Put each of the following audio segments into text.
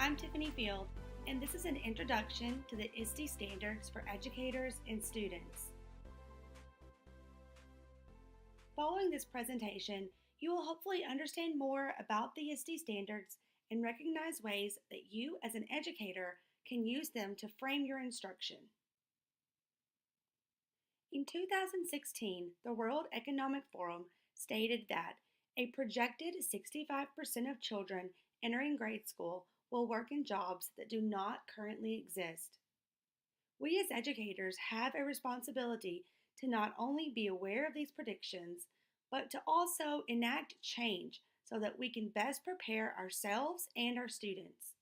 I'm Tiffany Field, and this is an introduction to the ISTE standards for educators and students. Following this presentation, you will hopefully understand more about the ISTE standards and recognize ways that you as an educator can use them to frame your instruction. In 2016, the World Economic Forum stated that a projected 65% of children entering grade school will work in jobs that do not currently exist. We as educators have a responsibility to not only be aware of these predictions, but to also enact change so that we can best prepare ourselves and our students.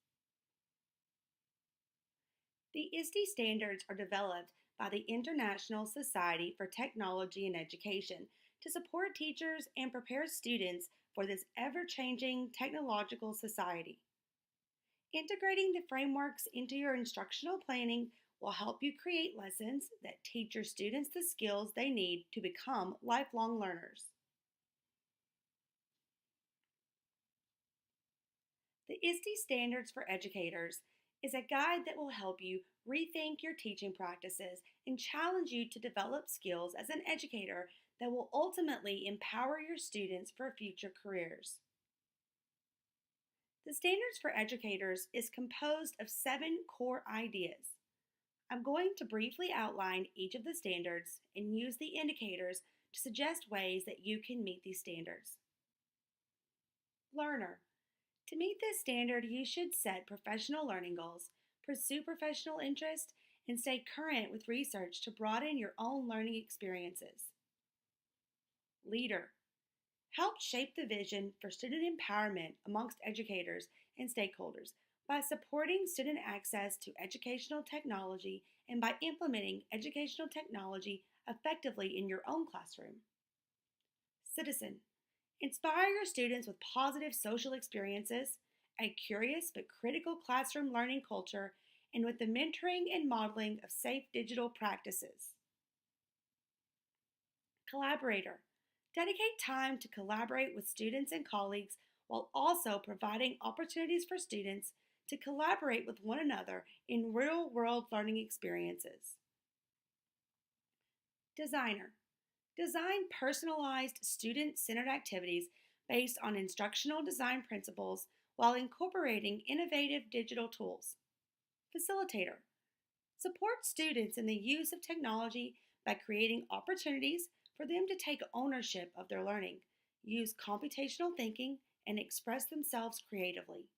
The ISTE standards are developed by the International Society for Technology and Education to support teachers and prepare students for this ever-changing technological society. Integrating the frameworks into your instructional planning will help you create lessons that teach your students the skills they need to become lifelong learners. The ISTE Standards for Educators is a guide that will help you rethink your teaching practices and challenge you to develop skills as an educator that will ultimately empower your students for future careers. The Standards for Educators is composed of 7 core ideas. I'm going to briefly outline each of the standards and use the indicators to suggest ways that you can meet these standards. Learner. To meet this standard, you should set professional learning goals, pursue professional interest, and stay current with research to broaden your own learning experiences. Leader. Help shape the vision for student empowerment amongst educators and stakeholders by supporting student access to educational technology and by implementing educational technology effectively in your own classroom. Citizen. Inspire your students with positive social experiences, a curious but critical classroom learning culture, and with the mentoring and modeling of safe digital practices. Collaborator. Dedicate time to collaborate with students and colleagues while also providing opportunities for students to collaborate with one another in real-world learning experiences. Designer. Design personalized student-centered activities based on instructional design principles while incorporating innovative digital tools. Facilitator. Support students in the use of technology by creating opportunities for them to take ownership of their learning, use computational thinking, and express themselves creatively.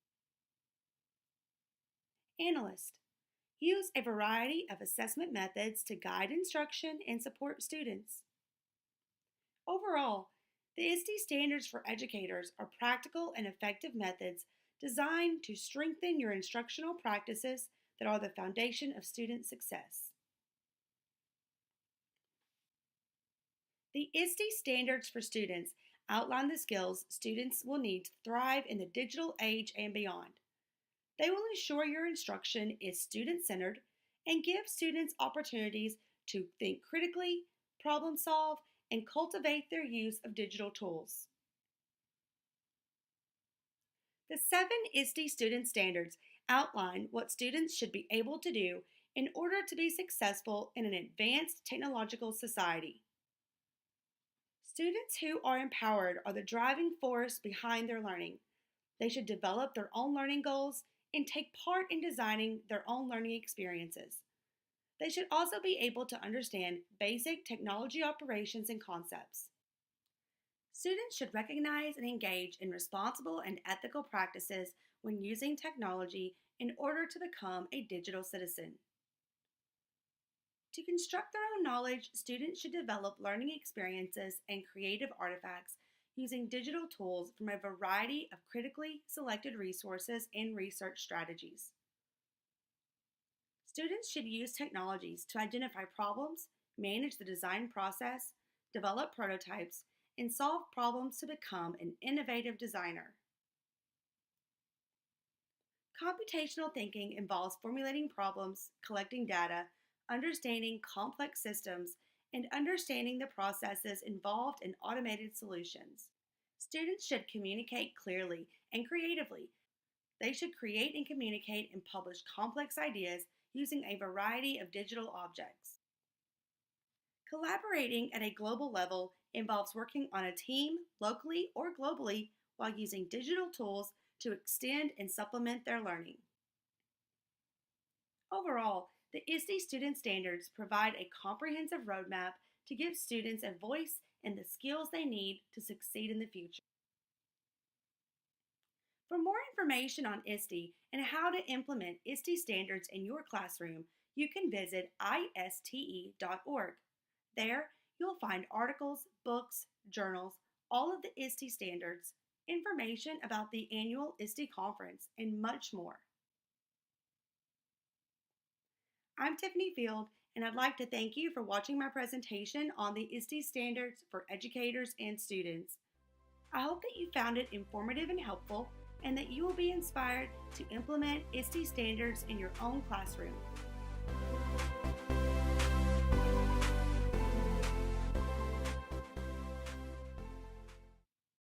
Analyst. Use a variety of assessment methods to guide instruction and support students. Overall, the ISTE Standards for Educators are practical and effective methods designed to strengthen your instructional practices that are the foundation of student success. The ISTE Standards for Students outline the skills students will need to thrive in the digital age and beyond. They will ensure your instruction is student-centered and give students opportunities to think critically, problem solve, and cultivate their use of digital tools. The 7 ISTE student standards outline what students should be able to do in order to be successful in an advanced technological society. Students who are empowered are the driving force behind their learning. They should develop their own learning goals and take part in designing their own learning experiences. They should also be able to understand basic technology operations and concepts. Students should recognize and engage in responsible and ethical practices when using technology in order to become a digital citizen. To construct their own knowledge, students should develop learning experiences and creative artifacts using digital tools from a variety of critically selected resources and research strategies. Students should use technologies to identify problems, manage the design process, develop prototypes, and solve problems to become an innovative designer. Computational thinking involves formulating problems, collecting data, understanding complex systems, and understanding the processes involved in automated solutions. Students should communicate clearly and creatively. They should create and communicate and publish complex ideas using a variety of digital objects. Collaborating at a global level involves working on a team locally or globally while using digital tools to extend and supplement their learning. Overall, the ISTE student standards provide a comprehensive roadmap to give students a voice and the skills they need to succeed in the future. For more information on ISTE and how to implement ISTE standards in your classroom, you can visit ISTE.org. There, you'll find articles, books, journals, all of the ISTE standards, information about the annual ISTE conference, and much more. I'm Tiffany Field, and I'd like to thank you for watching my presentation on the ISTE standards for educators and students. I hope that you found it informative and helpful, and that you will be inspired to implement ISTE standards in your own classroom.